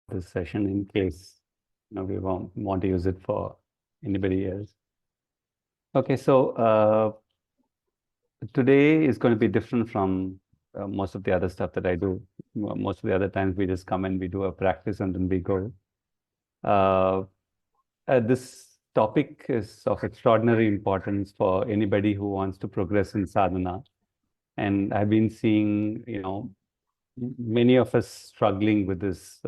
this session in case we want to use it for anybody else. Okay, so today is going to be different from most of the other stuff that I do. Most of the other times we just come and we do a practice and then we go. This topic is of extraordinary importance for anybody who wants to progress in sadhana. And I've been seeing, many of us struggling with this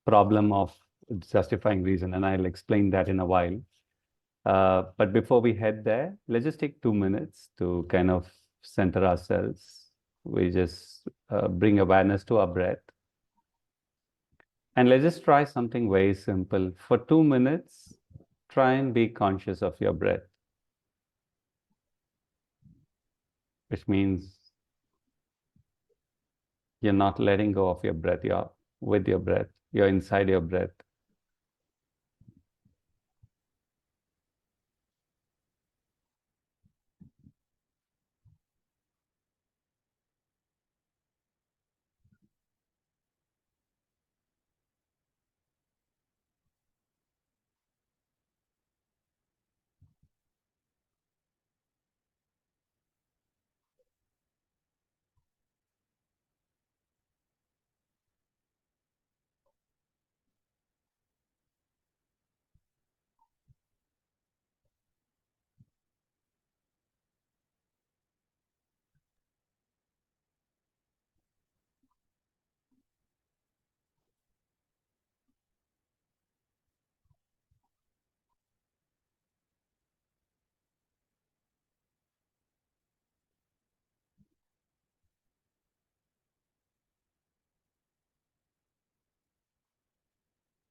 problem of justifying reason, and I'll explain that in a while. But before we head there, let's just take 2 minutes to kind of center ourselves. We just bring awareness to our breath. And let's just try something very simple. For 2 minutes, try and be conscious of your breath, which means you're not letting go of your breath. You're with your breath. You're inside your breath.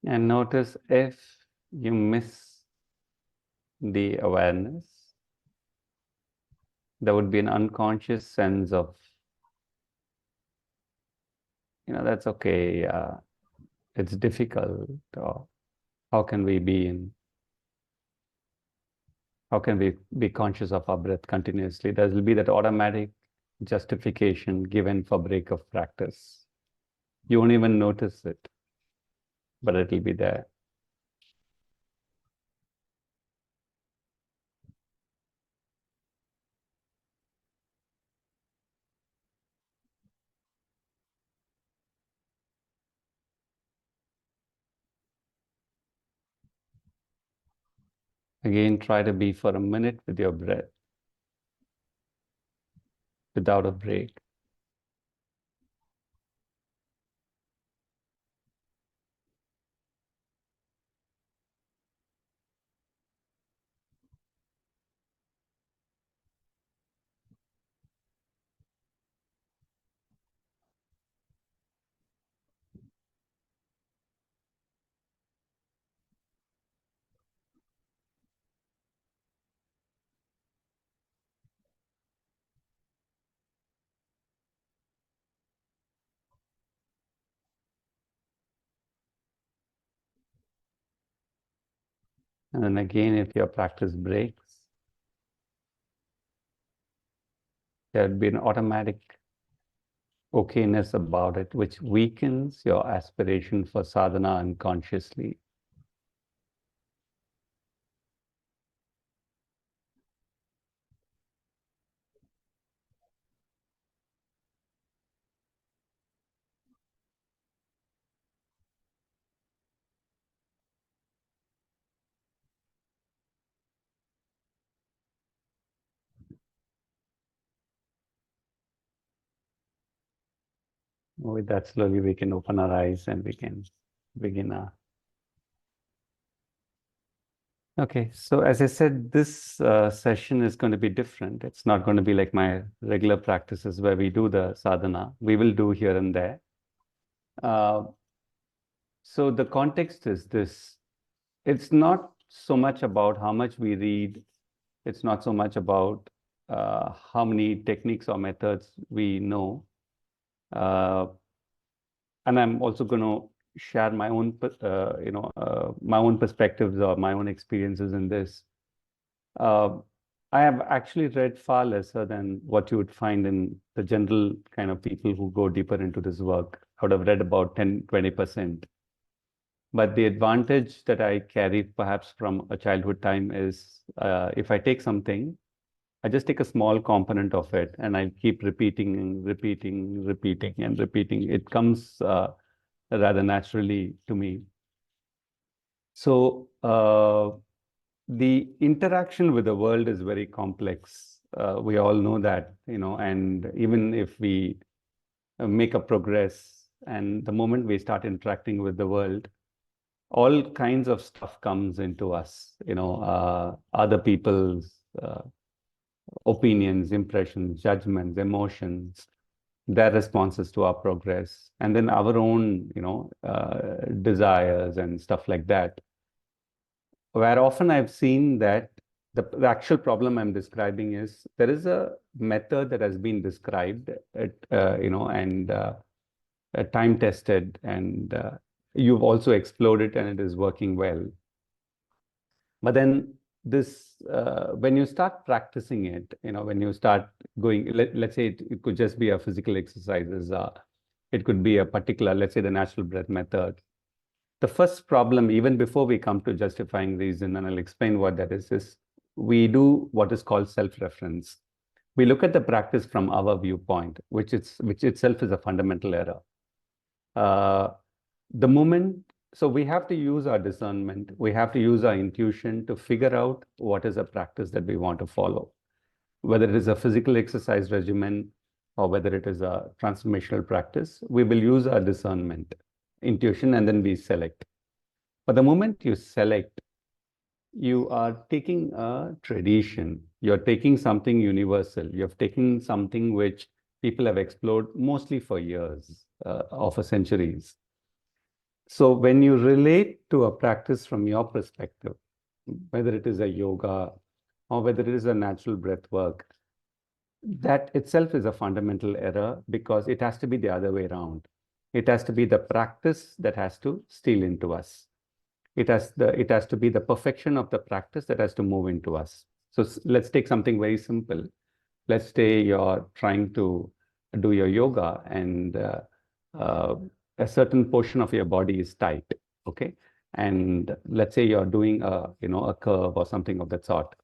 And notice if you miss the awareness, there would be an unconscious sense of, that's okay. It's difficult. Or how can we be conscious of our breath continuously? There will be that automatic justification given for break of practice. You won't even notice it, but it will be there. Again, try to be for a minute with your breath without a break. And then again, if your practice breaks, there'll be an automatic okayness about it, which weakens your aspiration for sadhana unconsciously. With that, slowly we can open our eyes and we can begin our... Okay, so as I said, this session is going to be different. It's not going to be like my regular practices where we do the sadhana. We will do here and there. So the context is this. It's not so much about how much we read. It's not so much about how many techniques or methods we know. And I'm also going to share my own, my own perspectives or my own experiences in this. I have actually read far lesser than what you would find in the general kind of people who go deeper into this work. I would have read about 10, 20%. But the advantage that I carry perhaps from a childhood time is if I take something, I just take a small component of it and I keep repeating and repeating, repeating and repeating. It comes rather naturally to me. So the interaction with the world is very complex. We all know that, and even if we make a progress, and the moment we start interacting with the world, all kinds of stuff comes into us, other people's opinions, impressions, judgments, emotions, their responses to our progress, and then our own, desires and stuff like that. Where often I've seen that the actual problem I'm describing is there is a method that has been described, and time tested, and you've also explored it and it is working well. But then when you start practicing it, when you start going, let's say it could just be a physical exercises, it could be a particular, let's say the natural breath method. The first problem, even before we come to justifying reason, and I'll explain what that is we do what is called self-reference. We look at the practice from our viewpoint, which itself is a fundamental error. So we have to use our discernment, we have to use our intuition to figure out what is a practice that we want to follow, whether it is a physical exercise regimen or whether it is a transformational practice. We will use our discernment, intuition, and then we select. But the moment you select, you are taking a tradition, you're taking something universal, you're taking something which people have explored mostly for years, or for centuries. So when you relate to a practice from your perspective, whether it is a yoga or whether it is a natural breath work, that itself is a fundamental error, because it has to be the other way around. It has to be the practice that has to steal into us. It has to be the perfection of the practice that has to move into us. So let's take something very simple. Let's say you're trying to do your yoga and a certain portion of your body is tight, okay? And let's say you're doing a curve or something of that sort.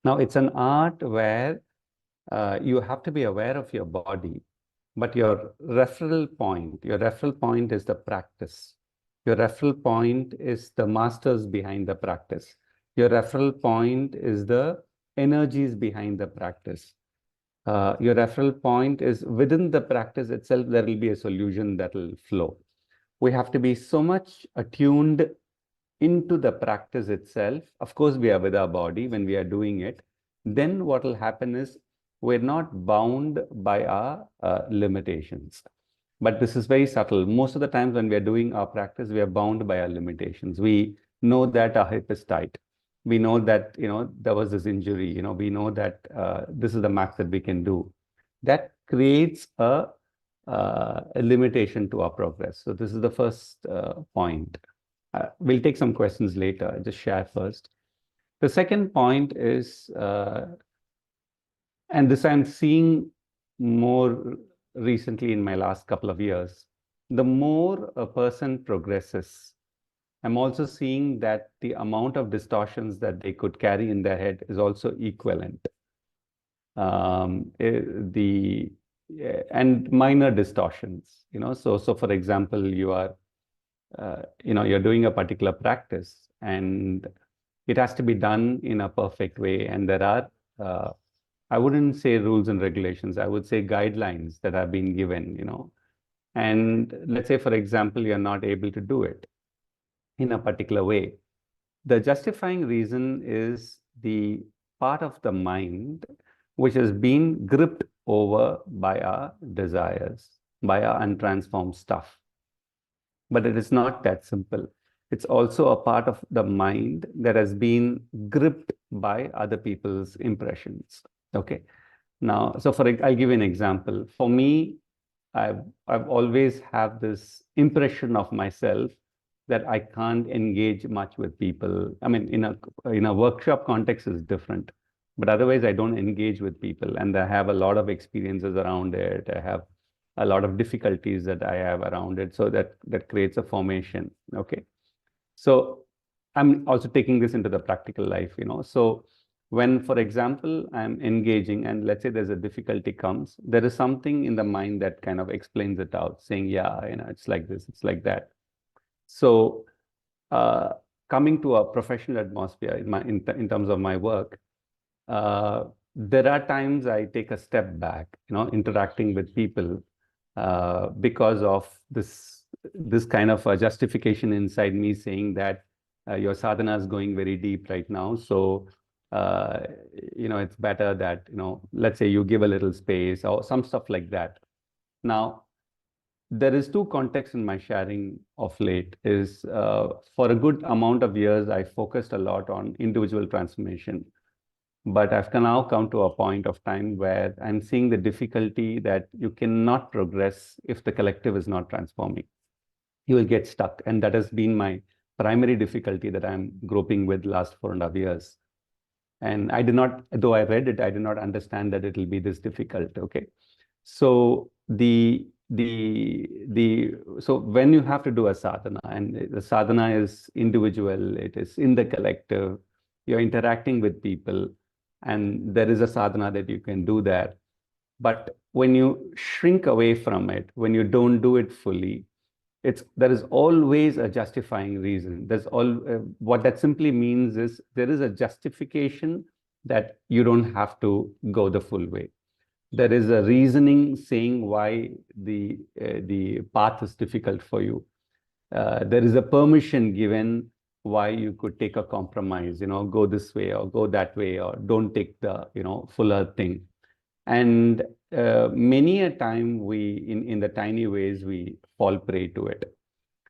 Now it's an art where you have to be aware of your body, but your referral point is the practice. Your referral point is the masters behind the practice. Your referral point is the energies behind the practice. Your referral point is within the practice itself, there will be a solution that will flow. We have to be so much attuned into the practice itself. Of course, we are with our body when we are doing it. Then what will happen is we're not bound by our limitations. But this is very subtle. Most of the times when we are doing our practice, we are bound by our limitations. We know that our hip is tight. We know that, there was this injury. We know that this is the max that we can do. That creates a limitation to our progress. So this is the first point. We'll take some questions later. I'll just share first. The second point is, and this I'm seeing more recently in my last couple of years, the more a person progresses, I'm also seeing that the amount of distortions that they could carry in their head is also equivalent. And minor distortions, So for example, you are, you're doing a particular practice and it has to be done in a perfect way. And there are, I wouldn't say rules and regulations, I would say guidelines that have been given, And let's say, for example, you're not able to do it in a particular way. The justifying reason is the part of the mind which has been gripped over by our desires, by our untransformed stuff. But it is not that simple. It's also a part of the mind that has been gripped by other people's impressions. Okay. Now, so I'll give you an example. For me, I've always had this impression of myself that I can't engage much with people. I mean, in a workshop context is different, but otherwise I don't engage with people, and I have a lot of experiences around it. I have a lot of difficulties that I have around it. So that creates a formation. Okay. So I'm also taking this into the practical life, So when, for example, I'm engaging and let's say there's a difficulty comes, there is something in the mind that kind of explains it out, saying, yeah, it's like this, it's like that. So uh, coming to a professional atmosphere in terms of my work, there are times I take a step back, interacting with people because of this kind of a justification inside me saying that your sadhana is going very deep right now. So, it's better that, let's say you give a little space or some stuff like that. Now, there is two contexts in my sharing of late is for a good amount of years, I focused a lot on individual transformation. But I've now come to a point of time where I'm seeing the difficulty that you cannot progress if the collective is not transforming. You will get stuck. And that has been my primary difficulty that I'm groping with last 4.5 years. And I did not, though I read it, I did not understand that it will be this difficult. Okay. So so when you have to do a sadhana, and the sadhana is individual, it is in the collective, you're interacting with people, and there is a sadhana that you can do there. But when you shrink away from it, when you don't do it fully, there is always a justifying reason. What that simply means is there is a justification that you don't have to go the full way. There is a reasoning saying why the path is difficult for you. There is a permission given why you could take a compromise, go this way or go that way, or don't take the, fuller thing. And many a time in the tiny ways, we fall prey to it.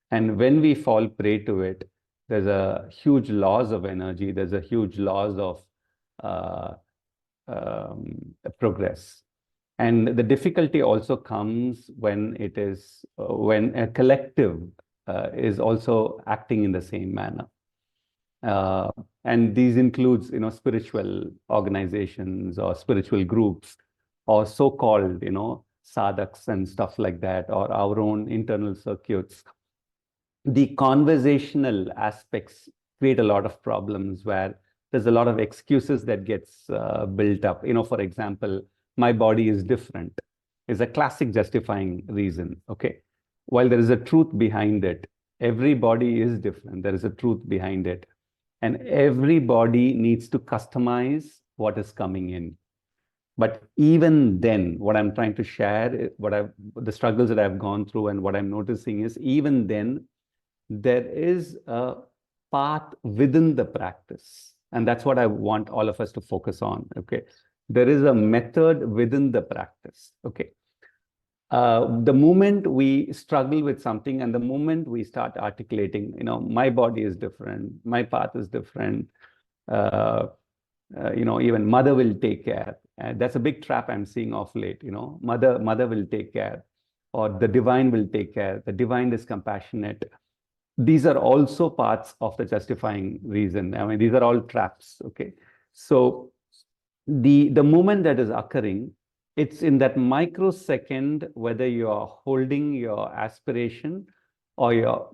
And when we fall prey to it, there's a huge loss of energy. There's a huge loss of progress. And the difficulty also comes when when a collective is also acting in the same manner. And these includes, spiritual organizations or spiritual groups or so-called, sadhaks and stuff like that, or our own internal circuits. The conversational aspects create a lot of problems where there's a lot of excuses that gets built up. For example, my body is different is a classic justifying reason. Okay. While there is a truth behind it, every body is different. There is a truth behind it. And everybody needs to customize what is coming in. But even then, what I'm trying to share, the struggles that I've gone through and what I'm noticing is even then, there is a path within the practice. And that's what I want all of us to focus on. Okay. There is a method within the practice. Okay. The moment we struggle with something and the moment we start articulating, my body is different, my path is different, even mother will take care. That's a big trap I'm seeing of late, mother will take care, or the divine will take care. The divine is compassionate. These are also parts of the justifying reason. I mean, these are all traps. Okay. So the moment that is occurring, it's in that microsecond, whether you're holding your aspiration or your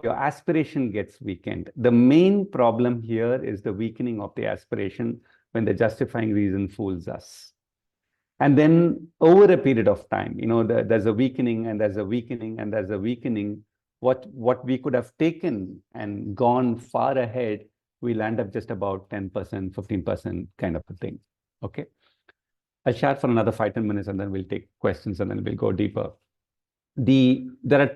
aspiration gets weakened. The main problem here is the weakening of the aspiration when the justifying reason fools us. And then over a period of time, there's a weakening and there's a weakening and there's a weakening. What we could have taken and gone far ahead, we'll end up just about 10%, 15% kind of a thing. Okay. I'll chat for another 5-10 minutes and then we'll take questions and then we'll go deeper. There are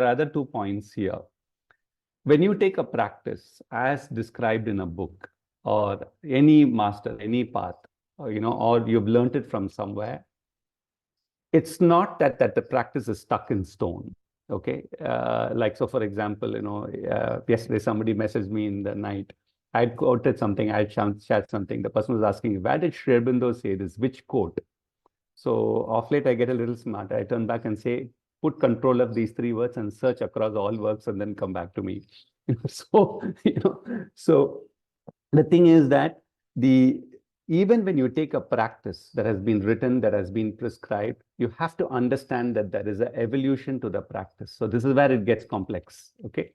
other 2 points here. When you take a practice as described in a book or any master, any path, or you've learned it from somewhere, it's not that the practice is stuck in stone. Okay. So for example, yesterday somebody messaged me in the night. I'd quoted something, I'd shared something. The person was asking, where did Sri Aurobindo say this? Which quote? So off late, I get a little smart. I turn back and say, put control of these 3 words and search across all works and then come back to me. So the thing is that even when you take a practice that has been written, that has been prescribed, you have to understand that there is an evolution to the practice. So this is where it gets complex, okay?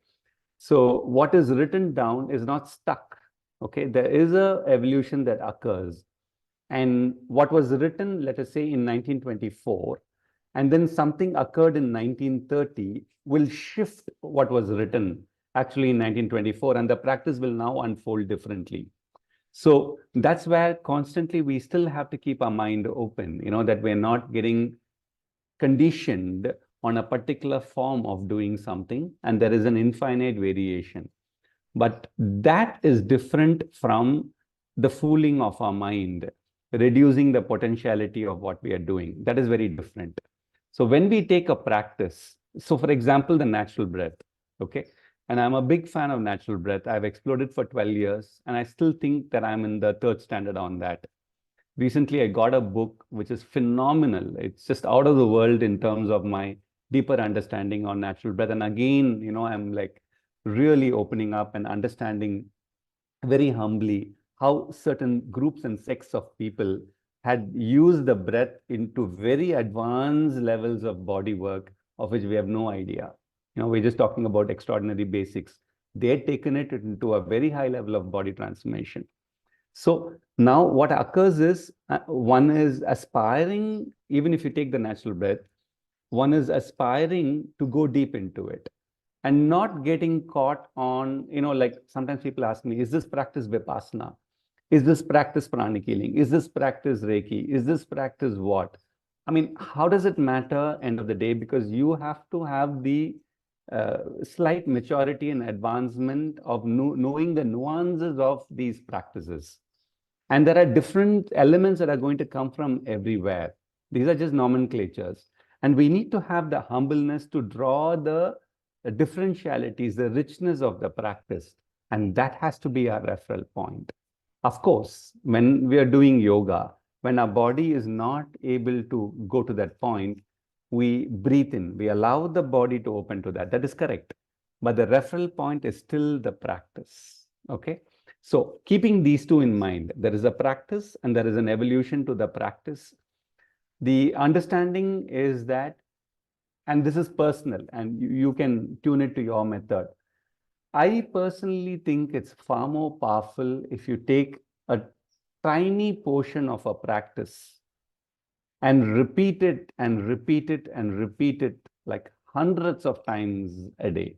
So what is written down is not stuck, okay? There is a evolution that occurs. And what was written, let us say in 1924, and then something occurred in 1930 will shift what was written actually in 1924, and the practice will now unfold differently. So that's where constantly we still have to keep our mind open, that we're not getting conditioned on a particular form of doing something, and there is an infinite variation. But that is different from the fooling of our mind, reducing the potentiality of what we are doing. That is very different. So when we take a practice, so for example, the natural breath, okay? And I'm a big fan of natural breath. I've explored it for 12 years, and I still think that I'm in the third standard on that. Recently, I got a book which is phenomenal. It's just out of the world in terms of my deeper understanding on natural breath. And again, I'm like really opening up and understanding very humbly how certain groups and sects of people had used the breath into very advanced levels of body work of which we have no idea. We're just talking about extraordinary basics. They had taken it into a very high level of body transformation. So now what occurs is one is aspiring, even if you take the natural breath, one is aspiring to go deep into it and not getting caught on, like sometimes people ask me, is this practice Vipassana? Is this practice pranic healing? Is this practice Reiki? Is this practice what? I mean, how does it matter end of the day? Because you have to have the slight maturity and advancement of knowing the nuances of these practices. And there are different elements that are going to come from everywhere. These are just nomenclatures. And we need to have the humbleness to draw the differentialities, the richness of the practice. And that has to be our referral point. Of course, when we are doing yoga, when our body is not able to go to that point, we breathe in, we allow the body to open to that. That is correct. But the referral point is still the practice. Okay. So keeping these two in mind, there is a practice and there is an evolution to the practice. The understanding is that, and this is personal, and you can tune it to your method. I personally think it's far more powerful if you take a tiny portion of a practice and repeat it and repeat it and repeat it like hundreds of times a day.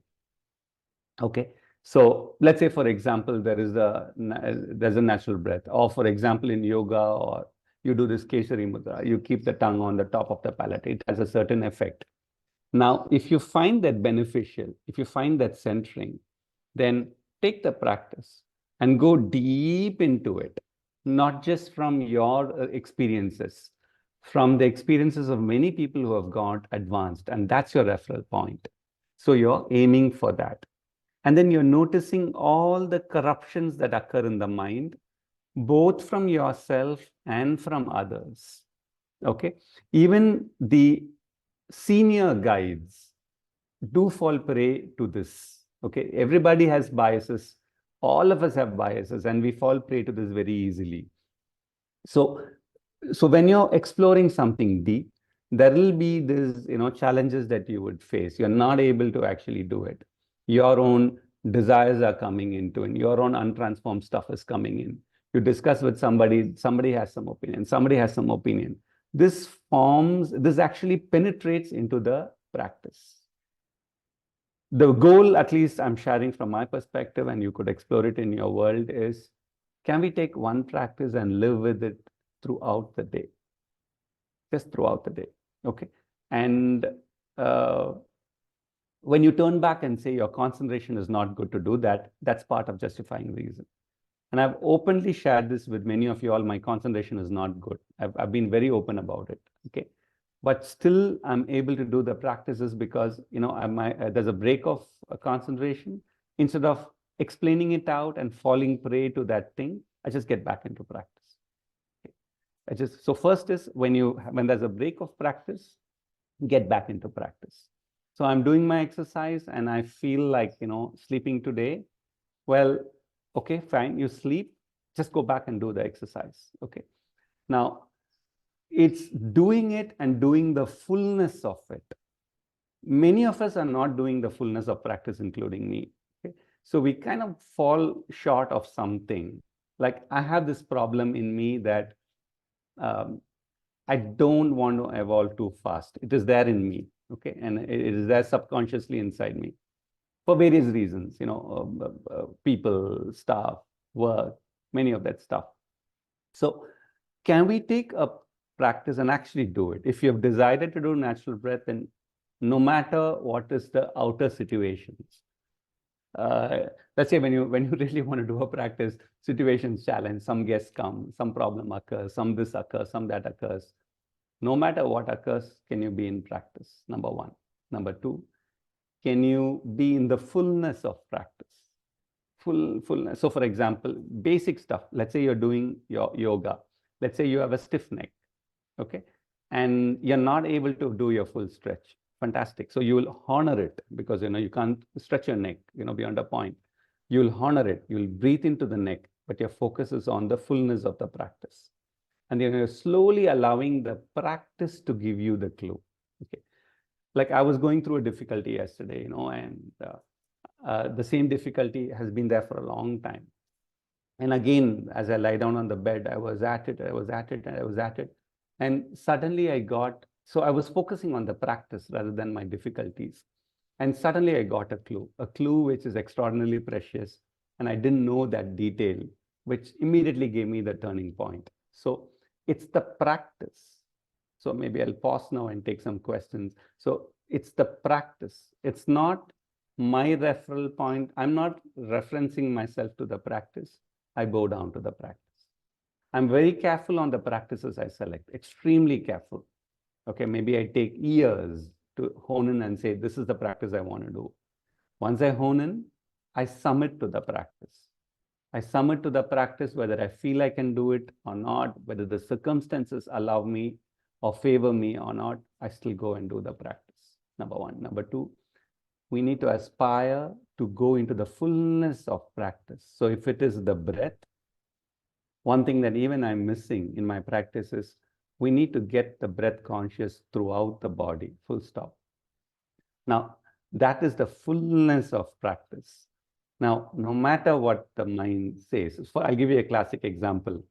Okay. So let's say, for example, there's a natural breath, or for example, in yoga, or you do this Keshari Mudra, you keep the tongue on the top of the palate. It has a certain effect. Now, if you find that beneficial, if you find that centering, then take the practice and go deep into it, not just from your experiences, from the experiences of many people who have got advanced, and that's your referral point. So you're aiming for that. And then you're noticing all the corruptions that occur in the mind, both from yourself and from others. Okay. Even the senior guides do fall prey to this. Okay. Everybody has biases. All of us have biases, and we fall prey to this very easily. So when you're exploring something deep, there will be these, challenges that you would face. You're not able to actually do it. Your own desires are coming into, and your own untransformed stuff is coming in. You discuss with somebody, somebody has some opinion, somebody has some opinion. This actually penetrates into the practice. The goal, at least I'm sharing from my perspective, and you could explore it in your world, is can we take one practice and live with it throughout the day? Just throughout the day. Okay. And when you turn back and say your concentration is not good to do that, that's part of justifying reason. And I've openly shared this with many of you all. My concentration is not good. I've been very open about it. Okay. But still, I'm able to do the practices because, there's a break of concentration. Instead of explaining it out and falling prey to that thing, I just get back into practice. Okay. So first is when there's a break of practice, get back into practice. So I'm doing my exercise and I feel like, sleeping today. Well, okay, fine, you sleep. just go back and do the exercise. Okay. Now, it's doing it and doing the fullness of it. Many of us are not doing the fullness of practice, including me. Okay? So we kind of fall short of something. Like I have this problem in me that I don't want to evolve too fast. It is there in me, okay? And it is there subconsciously inside me for various reasons, people, staff, work, many of that stuff. So can we take a practice and actually do it? If you have decided to do natural breath, then no matter what is the outer situations, let's say when you really want to do a practice, situations challenge, some guests come, some problem occurs, some this occurs, some that occurs. No matter what occurs, can you be in practice? Number one. Number two, can you be in the fullness of practice? Fullness. So for example, basic stuff. Let's say you're doing your yoga. Let's say you have a stiff neck, okay? And you're not able to do your full stretch. Fantastic. So you will honor it because, you can't stretch your neck, beyond a point. You'll honor it. You'll breathe into the neck, but your focus is on the fullness of the practice. And then you're slowly allowing the practice to give you the clue. Okay. Like I was going through a difficulty yesterday, and the same difficulty has been there for a long time. And again, as I lie down on the bed, I was at it, And suddenly so I was focusing on the practice rather than my difficulties. And suddenly I got a clue which is extraordinarily precious. And I didn't know that detail, which immediately gave me the turning point. So it's the practice. So maybe I'll pause now and take some questions. So it's the practice. It's not my referral point. I'm not referencing myself to the practice. I bow down to the practice. I'm very careful on the practices I select, extremely careful. Okay, maybe I take years to hone in and say, this is the practice I want to do. Once I hone in, I submit to the practice. I submit to the practice whether I feel I can do it or not, whether the circumstances allow me or favor me or not, I still go and do the practice. Number one. Number two, we need to aspire to go into the fullness of practice. So if it is the breath, one thing that even I'm missing in my practice is we need to get the breath conscious throughout the body, full stop. Now, that is the fullness of practice. Now, no matter what the mind says, I'll give you a classic example.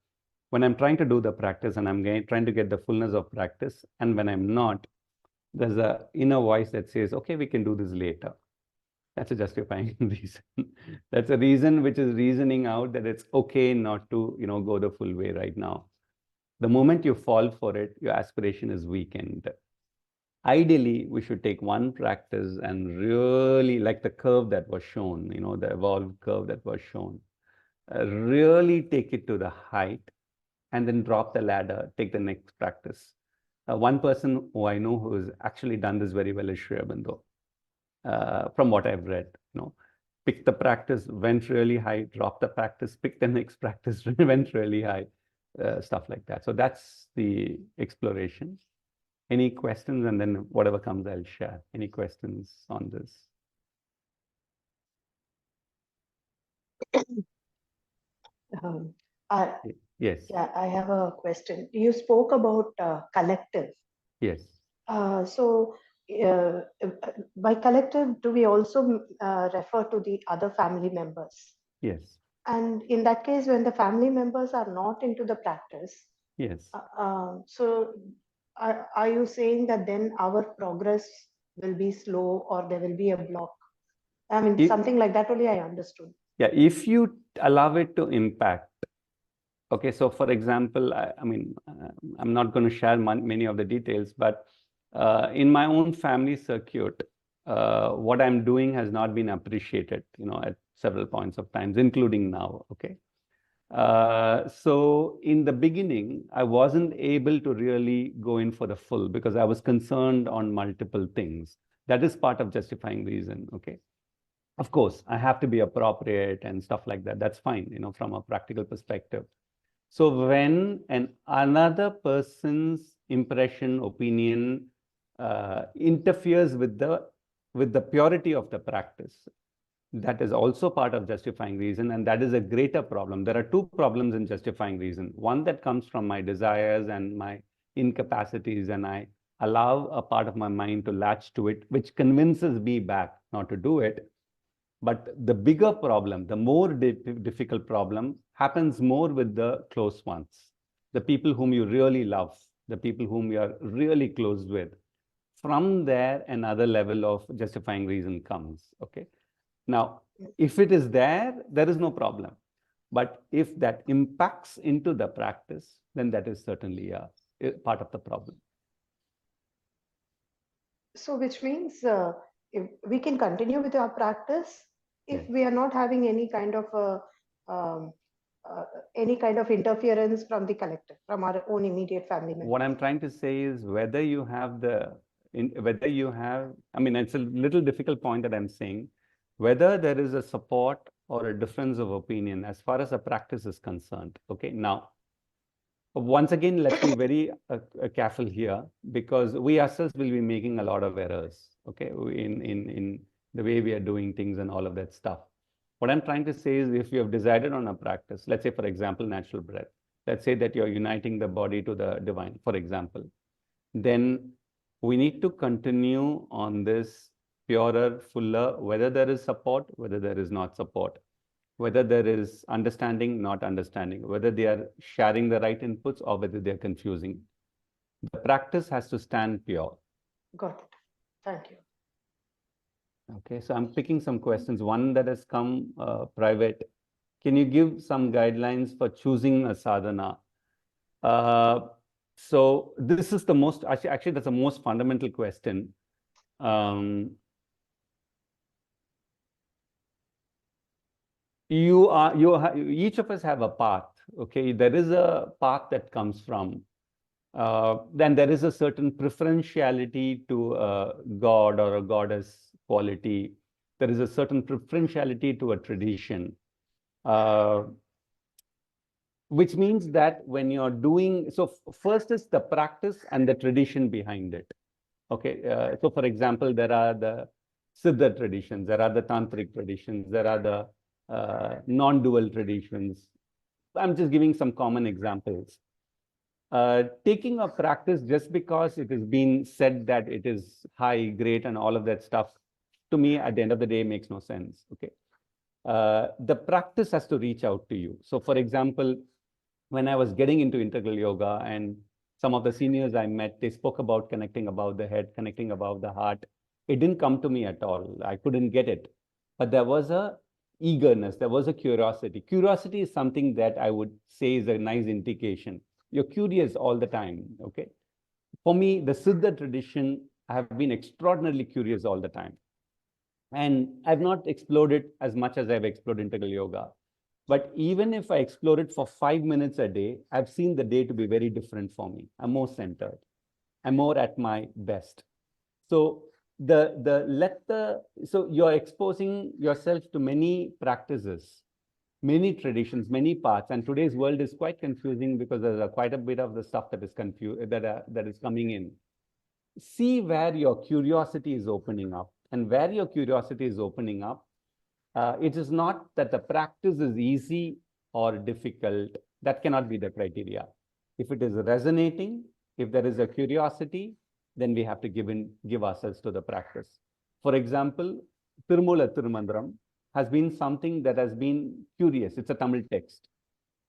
When I'm trying to do the practice and I'm trying to get the fullness of practice, and when I'm not, there's an inner voice that says, okay, we can do this later. That's a justifying reason. That's a reason which is reasoning out that it's okay not to, go the full way right now. The moment you fall for it, your aspiration is weakened. Ideally, we should take one practice and really, like the curve that was shown, the evolved curve that was shown, really take it to the height and then drop the ladder, take the next practice. One person who I know who has actually done this very well is Sri Aurobindo. From what I've read, pick the practice, went really high, drop the practice, pick the next practice, went really high, stuff like that. So that's the exploration. Any questions? And then whatever comes, I'll share. Any questions on this? Yes. Yeah, I have a question. You spoke about collective. Yes. So by collective, do we also refer to the other family members? Yes. And in that case, when the family members are not into the practice, yes. So are you saying that then our progress will be slow or there will be a block? I mean, something like that only I understood. Yeah, if you allow it to impact. Okay, so for example, I'm not going to share many of the details, but in my own family circuit, what I'm doing has not been appreciated, at several points of times, including now. Okay. So in the beginning, I wasn't able to really go in for the full because I was concerned on multiple things. That is part of justifying reason. Okay. Of course, I have to be appropriate and stuff like that. That's fine, from a practical perspective. So when another person's impression, opinion interferes with the purity of the practice, That is also part of justifying reason, and that is a greater problem. There are two problems in justifying reason. One that comes from my desires and my incapacities, and I allow a part of my mind to latch to it, which convinces me back not to do it. But the bigger problem, the more difficult problem, happens more with the close ones, the people whom you really love, the people whom you are really close with. From there, another level of justifying reason comes. Okay. Now, if it is there, there is no problem. But if that impacts into the practice, then that is certainly a part of the problem. So, which means if we can continue with our practice if Yes. we are not having um, any kind of interference from the collective, from our own immediate family members. What I'm trying to say is whether you have whether you have, I mean, it's a little difficult point that I'm saying, whether there is a support or a difference of opinion as far as a practice is concerned. Okay. Now, once again, let's be very careful here, because we ourselves will be making a lot of errors, okay, in the way we are doing things and all of that stuff. What I'm trying to say is, if you have decided on a practice, let's say, for example, natural breath, let's say that you're uniting the body to the divine, for example, then we need to continue on this purer, fuller, whether there is support, whether there is not support, whether there is understanding, not understanding, whether they are sharing the right inputs or whether they're confusing. The practice has to stand pure. Got it. Thank you. Okay, so I'm picking some questions. One that has come private. Can you give some guidelines for choosing a sadhana? So this is the most, actually that's the most fundamental question. Each of us have a path. Okay, there is a path that comes from. Then there is a certain preferentiality to a god or a goddess quality. There is a certain preferentiality to a tradition, which means that when you're doing, so first is the practice and the tradition behind it. Okay, so for example, there are the Siddha traditions, there are the Tantric traditions, there are the non-dual traditions. I'm just giving some common examples. Taking a practice just because it has been said that it is high, great, and all of that stuff, to me, at the end of the day, makes no sense. Okay, the practice has to reach out to you. So, for example, when I was getting into integral yoga, and some of the seniors I met, they spoke about connecting above the head, connecting above the heart. It didn't come to me at all. I couldn't get it, but there was a eagerness, there was a curiosity. Curiosity is something that I would say is a nice indication. You're curious all the time, okay? For me, the Siddha tradition, I have been extraordinarily curious all the time. And I've not explored it as much as I've explored integral yoga. But even if I explore it for 5 minutes a day, I've seen the day to be very different for me. I'm more centered. I'm more at my best. So so you're exposing yourself to many practices, many traditions, many paths, and today's world is quite confusing because there's quite a bit of the stuff that is that is coming in. See where your curiosity is opening up, and where your curiosity is opening up, it is not that the practice is easy or difficult. That cannot be the criteria. If it is resonating, if there is a curiosity, then we have to give ourselves to the practice. For example, Tirumula Tirumandram has been something that has been curious. It's a Tamil text.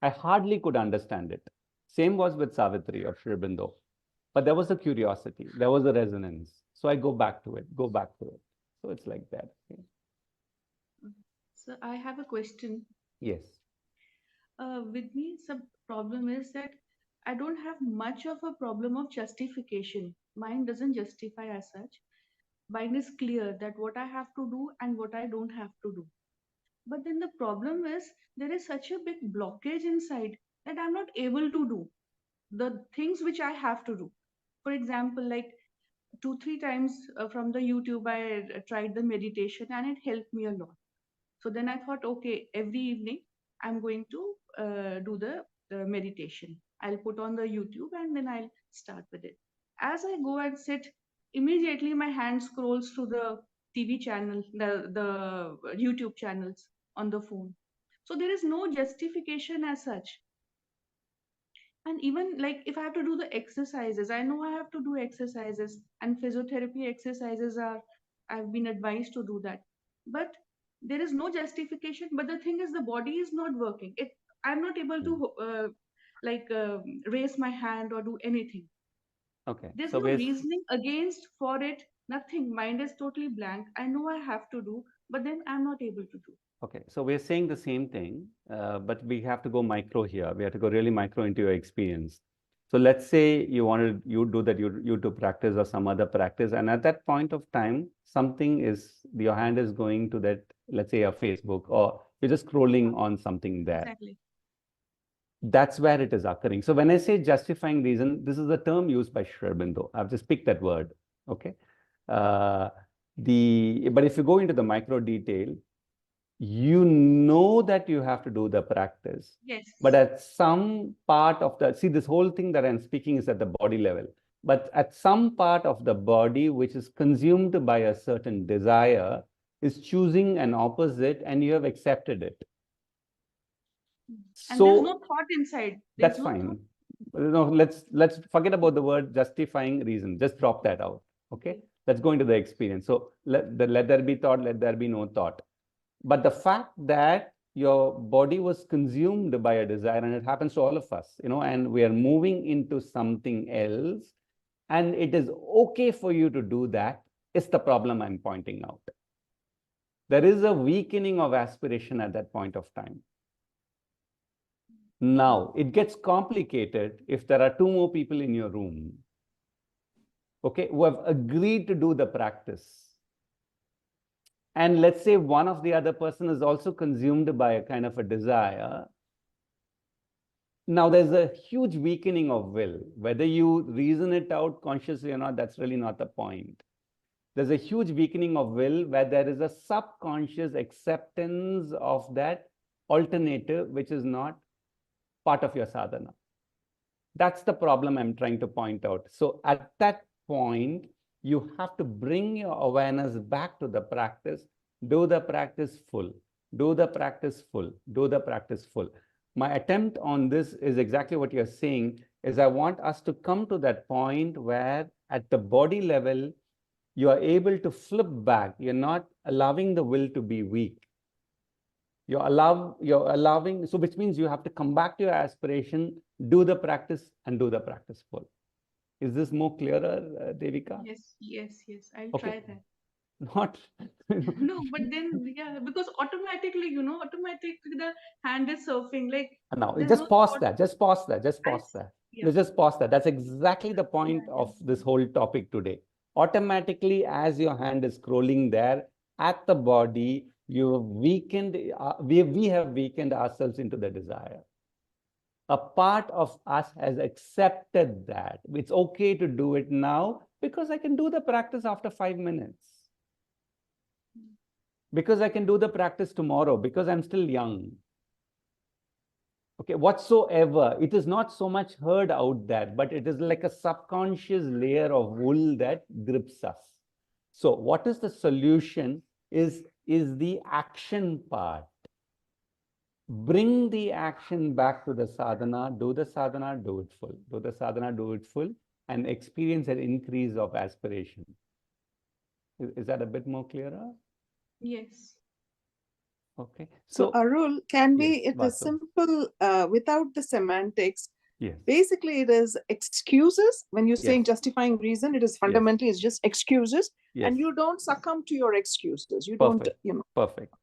I hardly could understand it. Same was with Savitri or Sri Aurobindo. But there was a curiosity, there was a resonance. So I go back to it, go back to it. So it's like that. Okay. So I have a question. Yes. With me, some problem is that I don't have much of a problem of justification. Mine doesn't justify as such. Mine is clear that what I have to do and what I don't have to do. But then the problem is there is such a big blockage inside that I'm not able to do the things which I have to do. For example, like 2-3 times from the YouTube, I tried the meditation and it helped me a lot. So then I thought, okay, every evening I'm going to do the meditation. I'll put on the YouTube and then I'll start with it. As I go and sit, immediately my hand scrolls to the TV channel, the YouTube channels on the phone. So there is no justification as such. And even like if I have to do the exercises, I know I have to do exercises, and physiotherapy exercises are, I've been advised to do that. But there is no justification. But the thing is, the body is not working. I'm not able to raise my hand or do anything. Okay. There's So no reasoning against for it, nothing. Mind is totally blank. I know I have to do, but then I'm not able to do. okay. So we're saying the same thing, but we have to go micro here. We have to go really micro into your experience. So let's say you do that YouTube practice or some other practice, and at that point of time, your hand is going to that, let's say, a Facebook, or you're just scrolling on something there. Exactly. That's where it is occurring. So when I say justifying reason, this is a term used by Sri Aurobindo. I've just picked that word. Okay. But if you go into the micro detail, you know that you have to do the practice. Yes. But at some part of this whole thing that I'm speaking is at the body level. But at some part of the body which is consumed by a certain desire is choosing an opposite, and you have accepted it. And So there's no thought inside. That's fine. No, let's forget about the word justifying reason. Just drop that out. Okay. Let's go into the experience. So let there be thought, let there be no thought. But the fact that your body was consumed by a desire, and it happens to all of us, and we are moving into something else, and it is okay for you to do that, is the problem I'm pointing out. There is a weakening of aspiration at that point of time. Now, it gets complicated if there are 2 more people in your room, okay, who have agreed to do the practice. And let's say one of the other person is also consumed by a kind of a desire. Now, there's a huge weakening of will. Whether you reason it out consciously or not, that's really not the point. There's a huge weakening of will where there is a subconscious acceptance of that alternative, which is not part of your sadhana. That's the problem I'm trying to point out. So at that point, you have to bring your awareness back to the practice, do the practice full, do the practice full, do the practice full. My attempt on this is exactly what you're saying, is I want us to come to that point where at the body level, you are able to flip back. You're not allowing the will to be weak. You're allowing, so which means you have to come back to your aspiration, do the practice, and do the practice full. Is this more clearer, Devika? Yes. I'll try that. Not. No, but then, yeah, because automatically the hand is surfing. Like, now, just pause that. Just pause that. Just pause that. Yeah. Just pause that. That's exactly the point of this whole topic today. Automatically, as your hand is scrolling there at the body, you have weakened, we have weakened ourselves into the desire. A part of us has accepted that it's okay to do it now because I can do the practice after 5 minutes. Because I can do the practice tomorrow, because I'm still young. Okay, whatsoever. It is not so much heard out there, but it is like a subconscious layer of wool that grips us. So what is the solution is the action part. Bring the action back to the sadhana, do the sadhana, do it full. Do the sadhana, do it full, and experience an increase of aspiration. Is that a bit more clearer? Yes. Okay. So Arul, can we, yes, it is simple, without the semantics. Yes. Basically, it is excuses. When you're saying justifying reason, it is fundamentally, it's just excuses. And you don't succumb to your excuses. You don't, Perfect.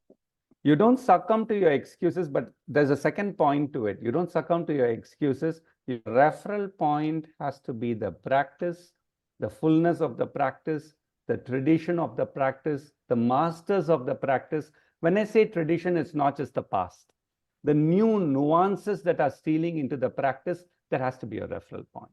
You don't succumb to your excuses, but there's a second point to it. You don't succumb to your excuses. Your referral point has to be the practice, the fullness of the practice, the tradition of the practice, the masters of the practice. When I say tradition, it's not just the past. The new nuances that are stealing into the practice, there has to be a referral point.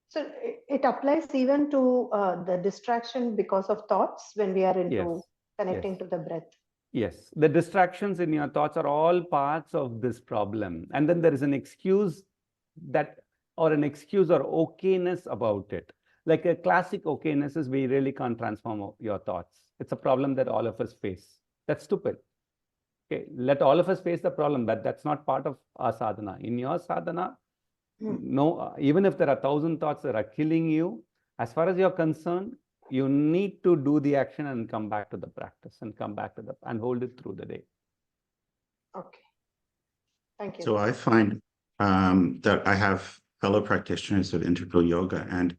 So it applies even to the distraction because of thoughts when we are into connecting to the breath. Yes, the distractions in your thoughts are all parts of this problem. And then there is an excuse or okayness about it. like a classic okayness is we really can't transform your thoughts. It's a problem that all of us face. That's stupid. Okay, let all of us face the problem, but that's not part of our sadhana. In your sadhana, no, even if there are 1,000 thoughts that are killing you, as far as you're concerned, you need to do the action and come back to the practice and come back to the and hold it through the day. Okay. Thank you. So I find that I have fellow practitioners of integral yoga, and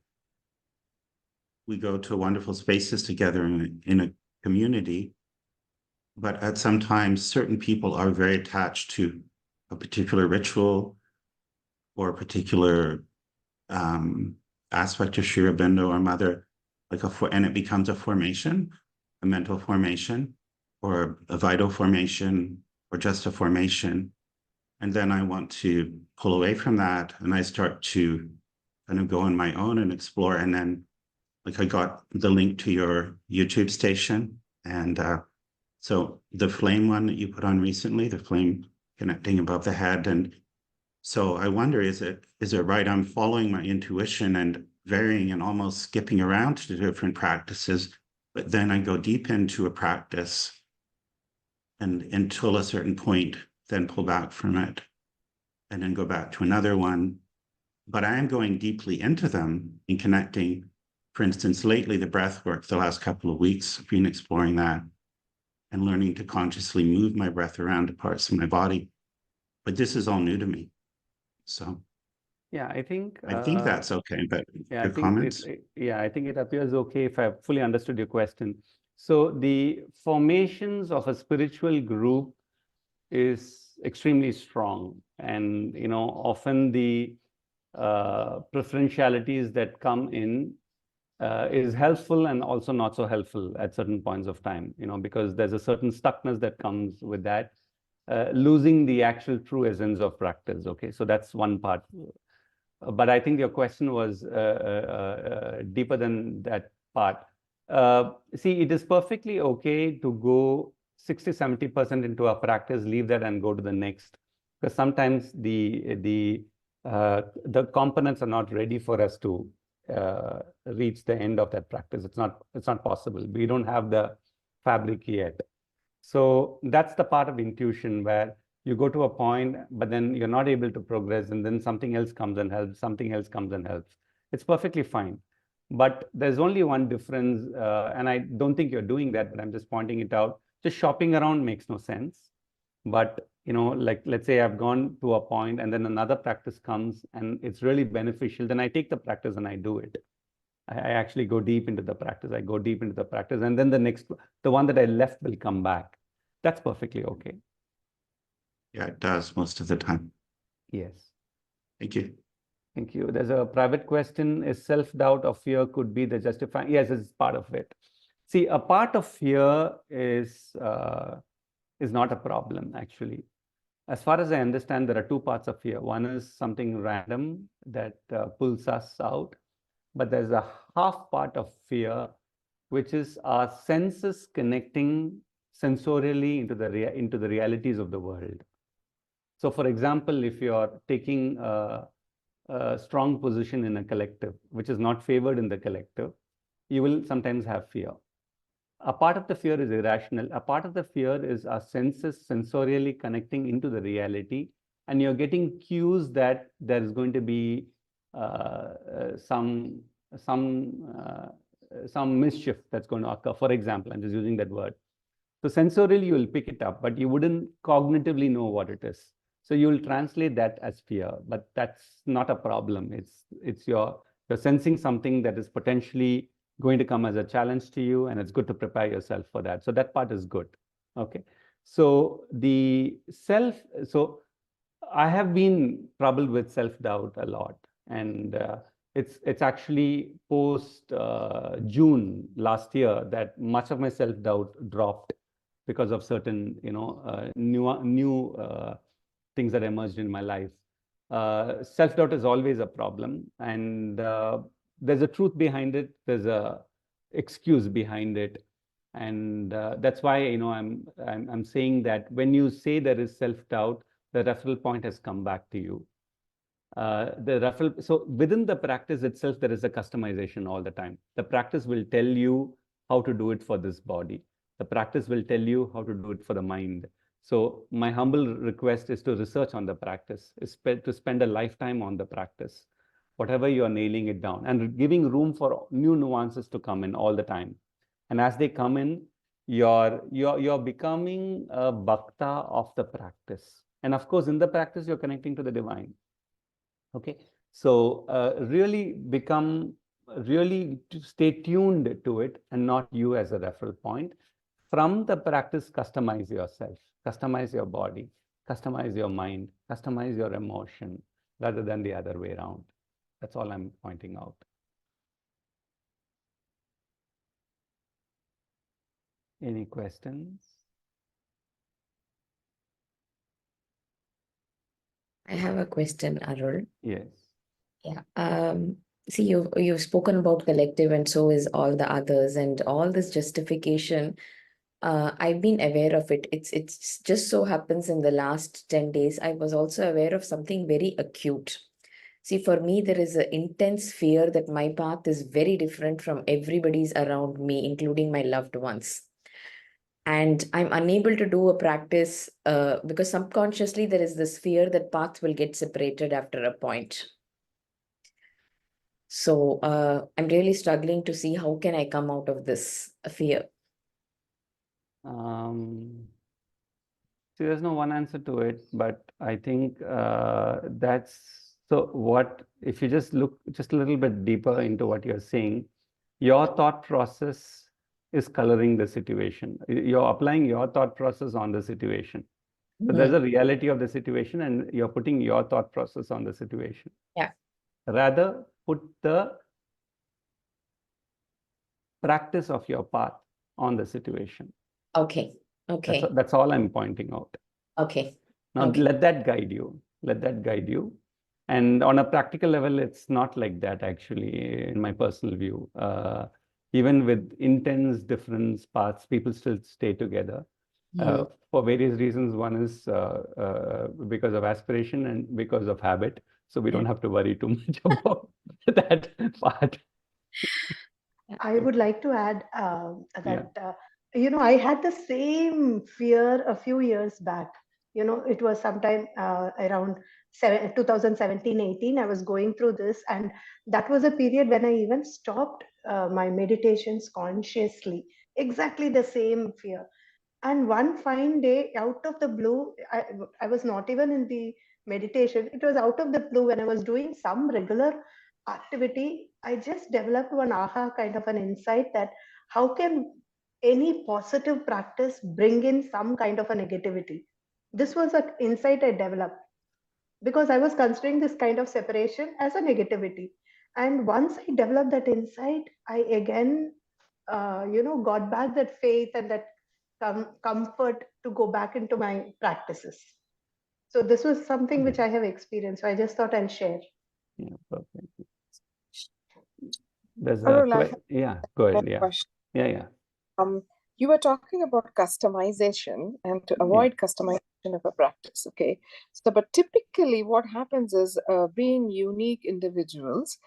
we go to wonderful spaces together in a community. But at sometimes certain people are very attached to a particular ritual or a particular aspect of Sri Aurobindo or Mother, and it becomes a formation, a mental formation, or a vital formation, or just a formation. And then I want to pull away from that, and I start to kind of go on my own and explore. And then, like, I got the link to your YouTube station, and so the flame one that you put on recently, the flame connecting above the head. And so I wonder, is it right? I'm following my intuition and varying and almost skipping around to different practices, but then I go deep into a practice and until a certain point, then pull back from it and then go back to another one. But I am going deeply into them and connecting. For instance, lately, the breath work, the last couple of weeks, I've been exploring that and learning to consciously move my breath around to parts of my body. But this is all new to me. So yeah, I think that's okay, but yeah, your comments? I think it appears okay if I fully understood your question. So the formations of a spiritual group is extremely strong, and often the preferentialities that come in is helpful and also not so helpful at certain points of time, because there's a certain stuckness that comes with that, losing the actual true essence of practice. Okay, so that's one part. But I think your question was deeper than that part. See, it is perfectly okay to go 60-70% into a practice, leave that and go to the next, because sometimes the components are not ready for us to reach the end of that practice. It's not possible. We don't have the fabric yet. So that's the part of intuition where you go to a point, but then you're not able to progress, and then something else comes and helps, something else comes and helps. It's perfectly fine. But there's only one difference, and I don't think you're doing that, but I'm just pointing it out. Just shopping around makes no sense. But, like, let's say I've gone to a point and then another practice comes and it's really beneficial, then I take the practice and I do it. I actually go deep into the practice. I go deep into the practice, and then the one that I left will come back. That's perfectly okay. Yeah, it does most of the time. Yes. Thank you. Thank you. There's a private question. Is self-doubt or fear could be the justifying? Yes, it's part of it. See, a part of fear is not a problem, actually. As far as I understand, there are two parts of fear. One is something random that pulls us out. But there's a half part of fear, which is our senses connecting sensorially into the realities of the world. So, for example, if you're taking a strong position in a collective, which is not favored in the collective, you will sometimes have fear. A part of the fear is irrational. A part of the fear is our senses sensorially connecting into the reality, and you're getting cues that there is going to be some mischief that's going to occur. For example, I'm just using that word. So sensorially, you will pick it up, but you wouldn't cognitively know what it is. So you will translate that as fear, but that's not a problem. It's you're sensing something that is potentially going to come as a challenge to you, and it's good to prepare yourself for that. So that part is good. Okay. So I have been troubled with self-doubt a lot, and it's actually post June last year that much of my self-doubt dropped because of certain new things that emerged in my life. Self-doubt is always a problem, and there's a truth behind it. There's a excuse behind it, and that's why I'm saying that when you say there is self-doubt, the referral point has come back to you. So within the practice itself, there is a customization all the time. The practice will tell you how to do it for this body. The practice will tell you how to do it for the mind. So my humble request is to research on the practice, is to spend a lifetime on the practice, whatever you are nailing it down, and giving room for new nuances to come in all the time. And as they come in, you're becoming a bhakta of the practice. And of course, in the practice, you're connecting to the divine. Okay, so really stay tuned to it and not you as a referral point. From the practice, customize yourself, customize your body, customize your mind, customize your emotion, rather than the other way around. That's all I'm pointing out. Any questions? I have a question, Arul. Yes. Yeah. See, you've spoken about collective, and so is all the others, and all this justification. I've been aware of it. It's just so happens in the last 10 days, I was also aware of something very acute. See, for me, there is an intense fear that my path is very different from everybody's around me, including my loved ones. And I'm unable to do a practice because subconsciously there is this fear that paths will get separated after a point. So I'm really struggling to see how can I come out of this fear. See, there's no one answer to it, but I think that's so. What if you just look just a little bit deeper into what you're saying? Your thought process is coloring the situation. You're applying your thought process on the situation. So there's a reality of the situation, and you're putting your thought process on the situation. Yeah. Rather, put the practice of your path on the situation. Okay. Okay. That's all I'm pointing out. Okay. Now, okay. let that guide you. Let that guide you. And on a practical level, it's not like that, actually, in my personal view. Even with intense difference paths, people still stay together for various reasons. One is because of aspiration and because of habit. So we don't have to worry too much about that part. I would like to add that, I had the same fear a few years back. It was sometime around 2017-18. I was going through this, and that was a period when I even stopped my meditations consciously. Exactly the same fear. And one fine day, out of the blue, I was not even in the meditation. It was out of the blue when I was doing some regular activity. I just developed one aha kind of an insight that how can any positive practice bring in some kind of a negativity? This was an insight I developed because I was considering this kind of separation as a negativity. And once I developed that insight, I again, got back that faith and that comfort to go back into my practices. So this was something which I have experienced. So I just thought I'll share. Yeah, perfect. There's yeah, go ahead. Yeah. Question. Yeah. You were talking about customization and to avoid customization of a practice. Okay. So, but typically what happens is being unique individuals,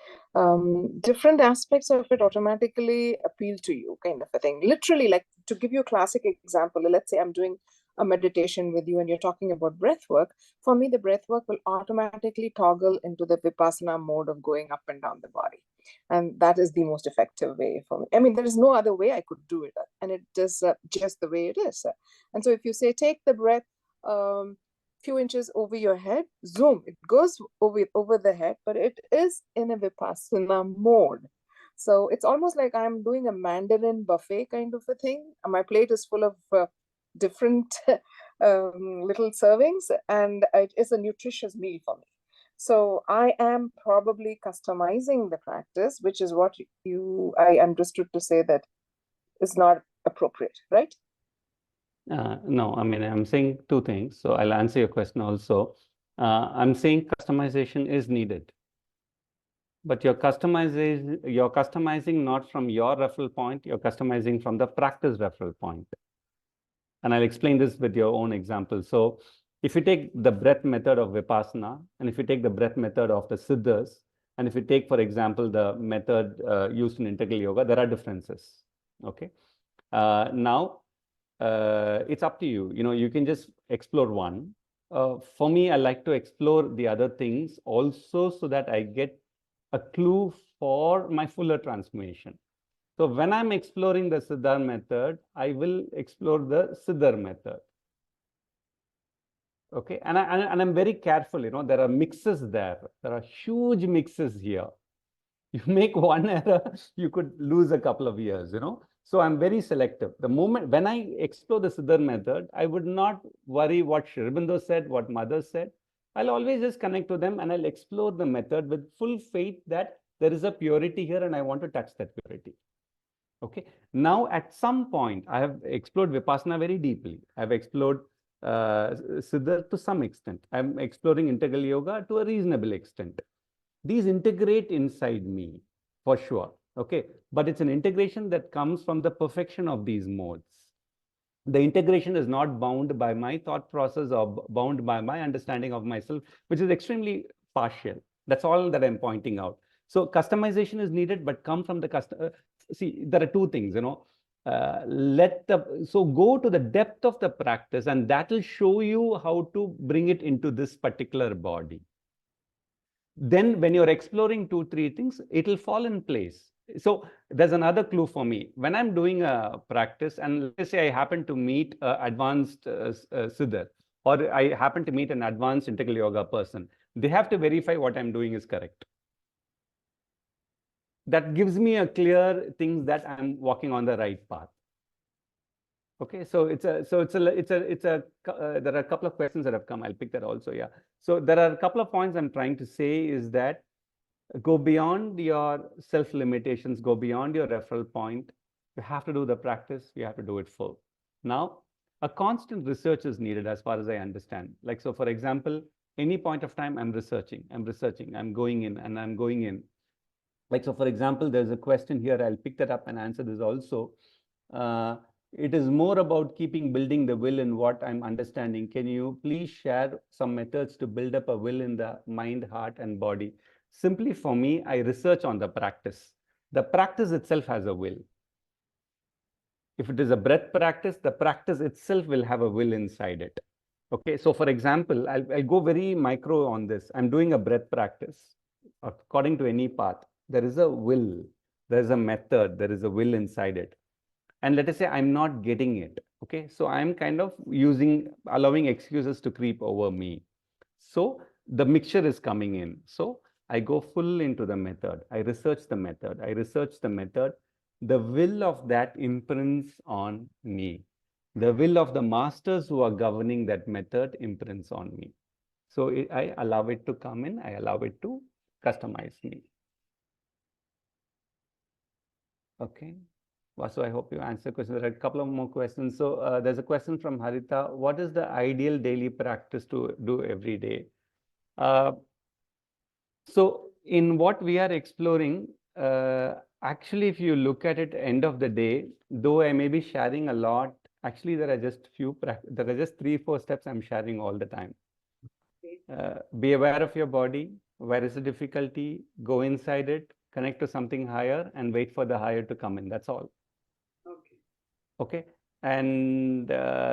different aspects of it automatically appeal to you, kind of a thing. Literally, like to give you a classic example, let's say I'm doing a meditation with you and you're talking about breath work. For me, the breath work will automatically toggle into the vipassana mode of going up and down the body. And that is the most effective way for me. I mean, there is no other way I could do it. And it is just the way it is. And so if you say, take the breath few inches over your head, zoom, it goes over the head, but it is in a vipassana mode. So it's almost like I'm doing a Mandarin buffet kind of a thing. My plate is full of different little servings, and it is a nutritious meal for me. So I am probably customizing the practice, which is what I understood to say that is not appropriate, right? No, I mean, I'm saying two things. So I'll answer your question also. I'm saying customization is needed. But you're customizing not from your referral point, you're customizing from the practice referral point. And I'll explain this with your own example. So If you take the breath method of Vipassana, and if you take the breath method of the Siddhas, and if you take, for example, the method used in integral yoga, there are differences. Okay. Now, it's up to you. You can just explore one. For me, I like to explore the other things also so that I get a clue for my fuller transformation. So when I'm exploring the Siddhar method, I will explore the Siddhar method. Okay, and I'm very careful. There are mixes there. There are huge mixes here. You make one error, you could lose a couple of years. So I'm very selective. The moment when I explore the Siddhar method, I would not worry what Sri Aurobindo said, what Mother said. I'll always just connect to them and I'll explore the method with full faith that there is a purity here and I want to touch that purity. Okay. Now, at some point, I have explored Vipassana very deeply. I've explored Siddhar to some extent. I'm exploring integral yoga to a reasonable extent. These integrate inside me, for sure. Okay. But it's an integration that comes from the perfection of these modes. The integration is not bound by my thought process or bound by my understanding of myself, which is extremely partial. That's all that I'm pointing out. So customization is needed, but come from the customer. See, there are two things, so go to the depth of the practice and that will show you how to bring it into this particular body. Then when you're exploring 2-3 things, it will fall in place. So there's another clue for me. When I'm doing a practice, and let's say I happen to meet an advanced Siddhar, or I happen to meet an advanced integral yoga person, they have to verify what I'm doing is correct. That gives me a clear thing that I'm walking on the right path. Okay, so there are a couple of questions that have come. I'll pick that also. Yeah. So there are a couple of points I'm trying to say is that go beyond your self limitations, go beyond your referral point. You have to do the practice. You have to do it full. Now, a constant research is needed as far as I understand. Like, so for example, any point of time, I'm researching, I'm going in and I'm going in. Like, so for example, there's a question here. I'll pick that up and answer this also. It is more about building the will in what I'm understanding. Can you please share some methods to build up a will in the mind, heart, and body? Simply for me, I research on the practice. The practice itself has a will. If it is a breath practice, the practice itself will have a will inside it. Okay, so for example, I'll go very micro on this. I'm doing a breath practice. According to any path, there is a will, there is a method, there is a will inside it. And let us say I'm not getting it. Okay, so I'm kind of allowing excuses to creep over me. So the mixture is coming in. So I go full into the method. I research the method. The will of that imprints on me. The will of the masters who are governing that method imprints on me. So I allow it to come in. I allow it to customize me. Okay. So I hope you answered the question. There are a couple of more questions. So there's a question from Harita. What is the ideal daily practice to do every day? So in what we are exploring, actually, if you look at it, end of the day, though I may be sharing a lot, actually there are just 3-4 steps I'm sharing all the time. Be aware of your body. Where is the difficulty? Go inside it, connect to something higher, and wait for the higher to come in. That's all. Okay. And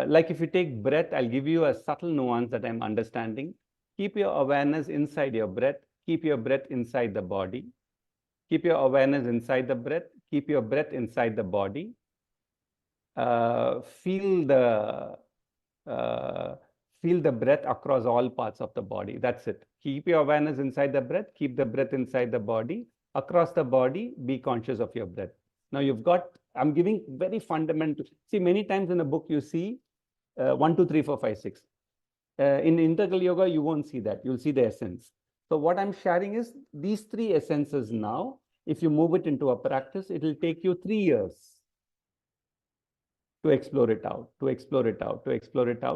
like if you take breath, I'll give you a subtle nuance that I'm understanding. Keep your awareness inside your breath. Keep your breath inside the body. Keep your awareness inside the breath. Keep your breath inside the body. Feel the breath across all parts of the body. That's it. Keep your awareness inside the breath. Keep the breath inside the body. Across the body, be conscious of your breath. Now I'm giving very fundamental. See, many times in a book you see 1, 2, 3, 4, 5, 6. In integral yoga, you won't see that. You'll see the essence. So what I'm sharing is these 3 essences now. If you move it into a practice, it will take you 3 years to explore it out,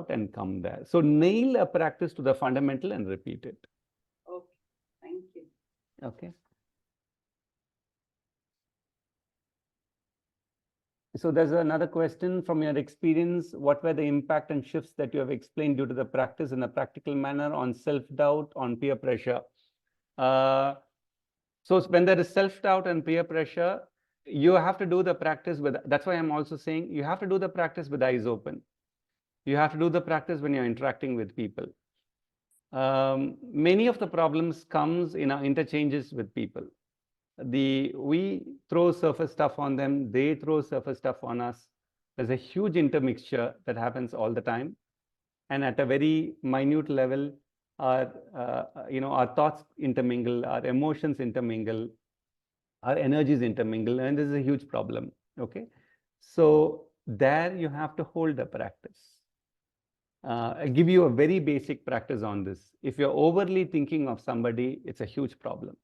and come there. So nail a practice to the fundamental and repeat it. Okay, thank you. Okay. So there's another question from your experience. What were the impact and shifts that you have explained due to the practice in a practical manner on self-doubt, on peer pressure? So when there is self-doubt and peer pressure, you have to do the practice with, that's why I'm also saying you have to do the practice with eyes open. You have to do the practice when you're interacting with people. Many of the problems comes in our interchanges with people. We throw surface stuff on them, they throw surface stuff on us. There's a huge intermixture that happens all the time. And at a very minute level, our thoughts intermingle, our emotions intermingle, our energies intermingle, and this is a huge problem. Okay, so there you have to hold the practice. I give you a very basic practice on this. If you're overly thinking of somebody, it's a huge problem.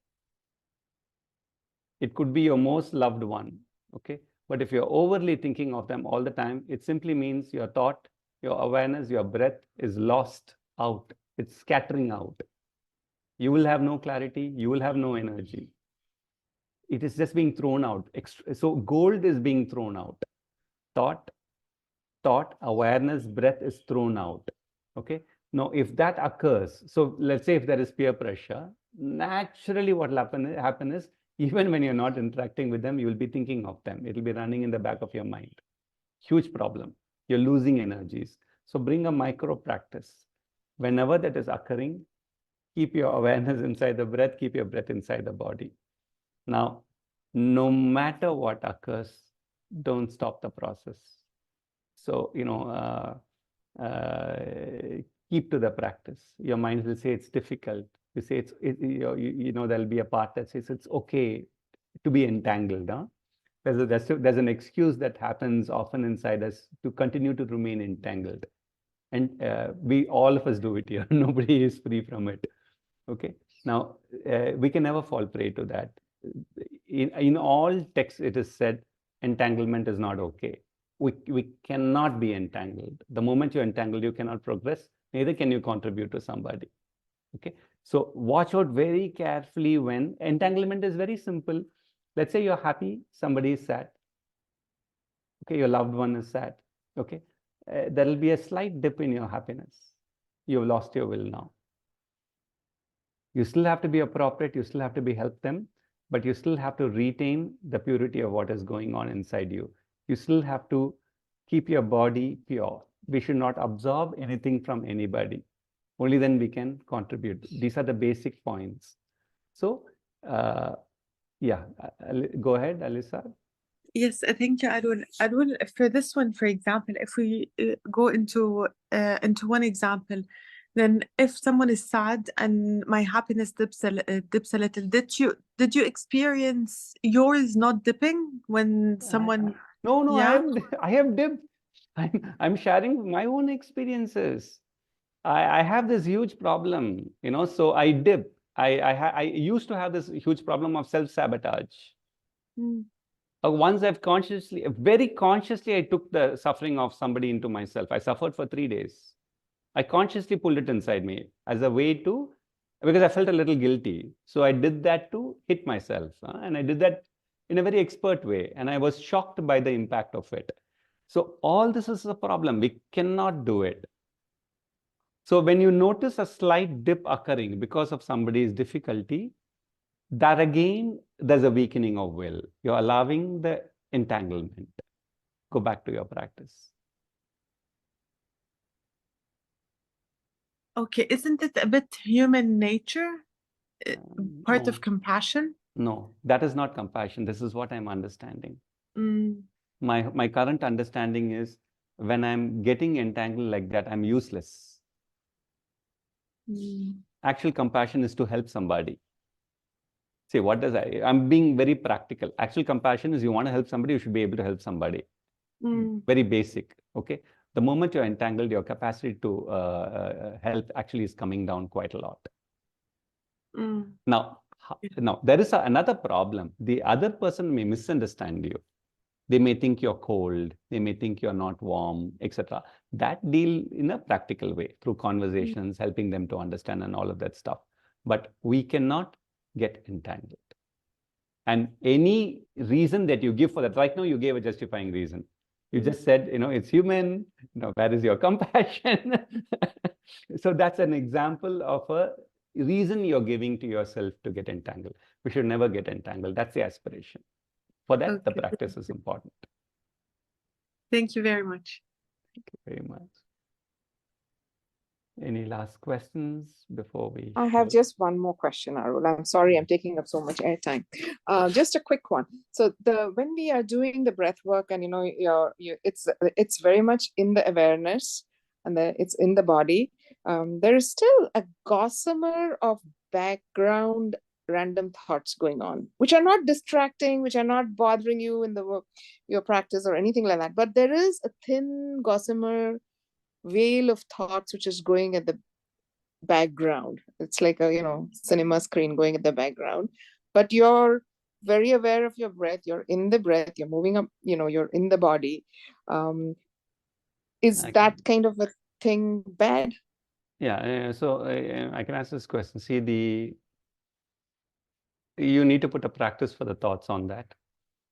It could be your most loved one, okay? But if you're overly thinking of them all the time, it simply means your thought, your awareness, your breath is lost out. It's scattering out. You will have no clarity. You will have no energy. It is just being thrown out. So gold is being thrown out. Thought, awareness, breath is thrown out. Okay. Now, if that occurs, so let's say if there is peer pressure, naturally what will happen is, even when you're not interacting with them, you will be thinking of them. It will be running in the back of your mind. Huge problem. You're losing energies. So bring a micro practice. Whenever that is occurring, keep your awareness inside the breath, keep your breath inside the body. Now, no matter what occurs, don't stop the process. So, keep to the practice. Your mind will say it's difficult. You say there'll be a part that says it's okay to be entangled. Huh? There's an excuse that happens often inside us to continue to remain entangled. And all of us do it here. Nobody is free from it. Okay. Now, we can never fall prey to that. In all texts, it is said entanglement is not okay. We cannot be entangled. The moment you're entangled, you cannot progress. Neither can you contribute to somebody. Okay. So watch out very carefully when entanglement is very simple. Let's say you're happy, somebody is sad. Okay, your loved one is sad. Okay. There will be a slight dip in your happiness. You've lost your will now. You still have to be appropriate. You still have to help them, but you still have to retain the purity of what is going on inside you. You still have to keep your body pure. We should not absorb anything from anybody. Only then we can contribute. These are the basic points. So, yeah, go ahead, Alyssa. Yes, thank you, Arul. For this one, for example, if we go into one example, then if someone is sad and my happiness dips a little, did you experience yours not dipping when someone? No, Yeah? I have dipped. I'm sharing my own experiences. I have this huge problem, so I dip. I used to have this huge problem of self-sabotage. Once I've very consciously, I took the suffering of somebody into myself. I suffered for 3 days. I consciously pulled it inside me as a way to, because I felt a little guilty. So I did that to hit myself. And I did that in a very expert way. And I was shocked by the impact of it. So all this is a problem. We cannot do it. So when you notice a slight dip occurring because of somebody's difficulty, that again, there's a weakening of will. You're allowing the entanglement. Go back to your practice. Okay, isn't it a bit human nature? Part of compassion? No, that is not compassion. This is what I'm understanding. My current understanding is when I'm getting entangled like that, I'm useless. Actual compassion is to help somebody. See, I'm being very practical. Actual compassion is you want to help somebody, you should be able to help somebody. Very basic, okay? The moment you're entangled, your capacity to help actually is coming down quite a lot. Now, there is another problem. The other person may misunderstand you. They may think you're cold. They may think you're not warm, etc. That deal in a practical way through conversations, helping them to understand and all of that stuff. But we cannot get entangled. And any reason that you give for that, right now you gave a justifying reason. You just said, it's human, where is your compassion? So that's an example of a reason you're giving to yourself to get entangled. We should never get entangled. That's the aspiration. For that, the Okay. practice is important. Thank you very much. Thank you very much. Any last questions before we? I have just one more question, Arul. I'm sorry, I'm taking up so much airtime. Just a quick one. So when we are doing the breath work, and it's very much in the awareness, and it's in the body. There is still a gossamer of background random thoughts going on, which are not distracting, which are not bothering you in your practice or anything like that. But there is a thin gossamer veil of thoughts which is going at the background. It's like a cinema screen going at the background, but you're very aware of your breath. You're in the breath, you're moving up, you're in the body. Is that kind of a thing bad? Yeah, so I can answer this question. See, you need to put a practice for the thoughts on that.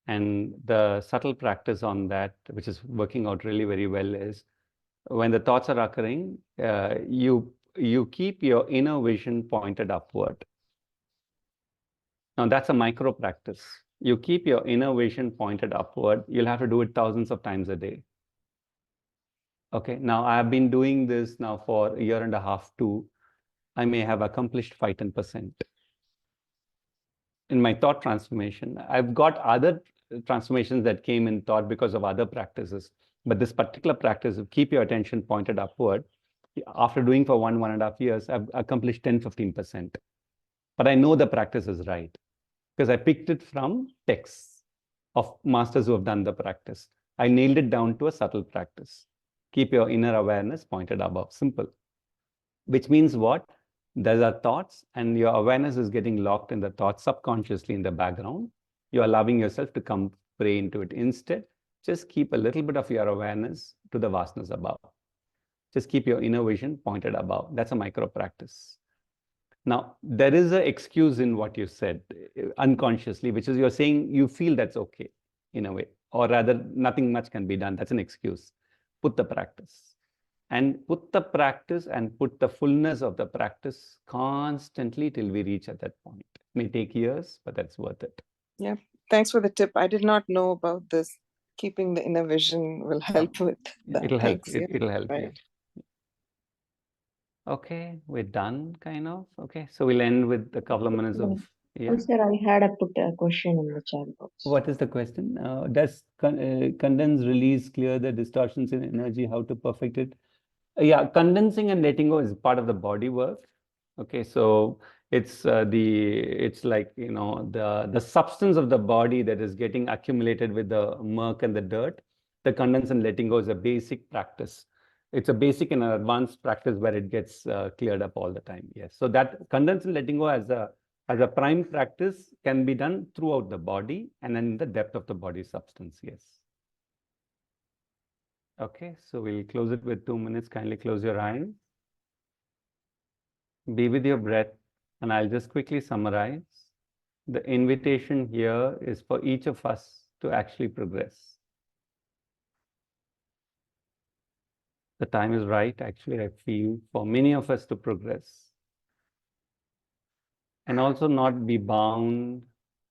And the subtle practice on that, which is working out really very well, is when the thoughts are occurring, you keep your inner vision pointed upward. Now that's a micro practice. You keep your inner vision pointed upward. You'll have to do it thousands of times a day. Okay, now I've been doing this now for a year and a half too. I may have accomplished 5-10%. In my thought transformation, I've got other transformations that came in thought because of other practices. But this particular practice of keep your attention pointed upward, after doing for 1.5 years, I've accomplished 10-15%. But I know the practice is right because I picked it from texts of masters who have done the practice. I nailed it down to a subtle practice. Keep your inner awareness pointed above. Simple. Which means what? There are thoughts and your awareness is getting locked in the thoughts subconsciously in the background. You're allowing yourself to come pray into it. Instead, just keep a little bit of your awareness to the vasanas above. Just keep your inner vision pointed above. That's a micro practice. Now, there is an excuse in what you said unconsciously, which is you're saying you feel that's okay in a way, or rather nothing much can be done. That's an excuse. Put the practice. And put the practice and put the fullness of the practice constantly till we reach at that point. It may take years, but that's worth it. Yeah, thanks for the tip. I did not know about this. Keeping the inner vision will help with that. It'll help. Thanks. It'll help you. Right. Okay, we're done, kind of. Okay, so we'll end with a couple of minutes of. Oh, sir, I had put a question in the chat box. What is the question? Does condense release clear the distortions in energy? How to perfect it? Yeah, condensing and letting go is part of the body work. Okay, so it's like the substance of the body that is getting accumulated with the murk and the dirt. The condense and letting go is a basic practice. It's a basic and an advanced practice where it gets cleared up all the time. Yes, so that condense and letting go as a prime practice can be done throughout the body and then in the depth of the body substance. Yes. Okay, so we'll close it with 2 minutes. Kindly close your eyes. Be with your breath, and I'll just quickly summarize. The invitation here is for each of us to actually progress. The time is right, actually, I feel, for many of us to progress. And also not be bound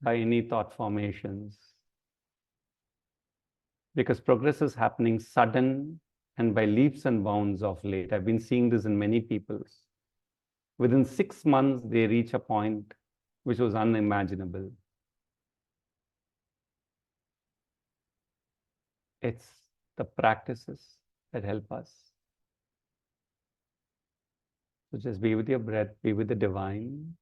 by any thought formations. Because progress is happening sudden and by leaps and bounds of late. I've been seeing this in many people. Within 6 months, they reach a point which was unimaginable. It's the practices that help us. So just be with your breath, be with the divine.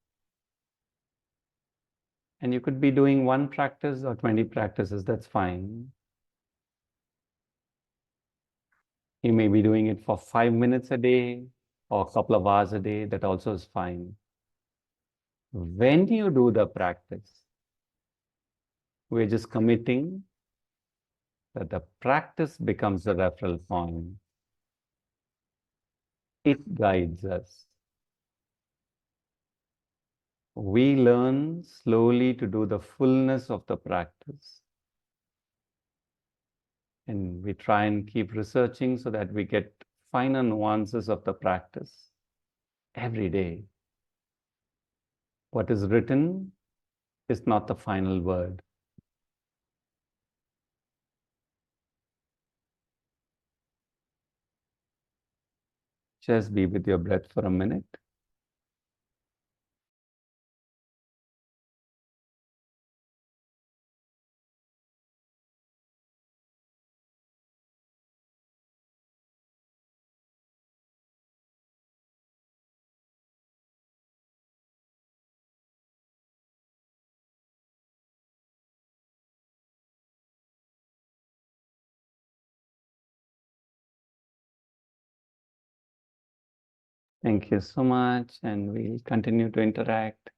And you could be doing 1 practice or 20 practices, that's fine. You may be doing it for 5 minutes a day or a couple of hours a day, that also is fine. When you do the practice, we're just committing that the practice becomes the referral point. It guides us. we learn slowly to do the fullness of the practice. And we try and keep researching so that we get finer nuances of the practice every day. What is written is not the final word. Just be with your breath for a minute. Thank you so much, and we'll continue to interact.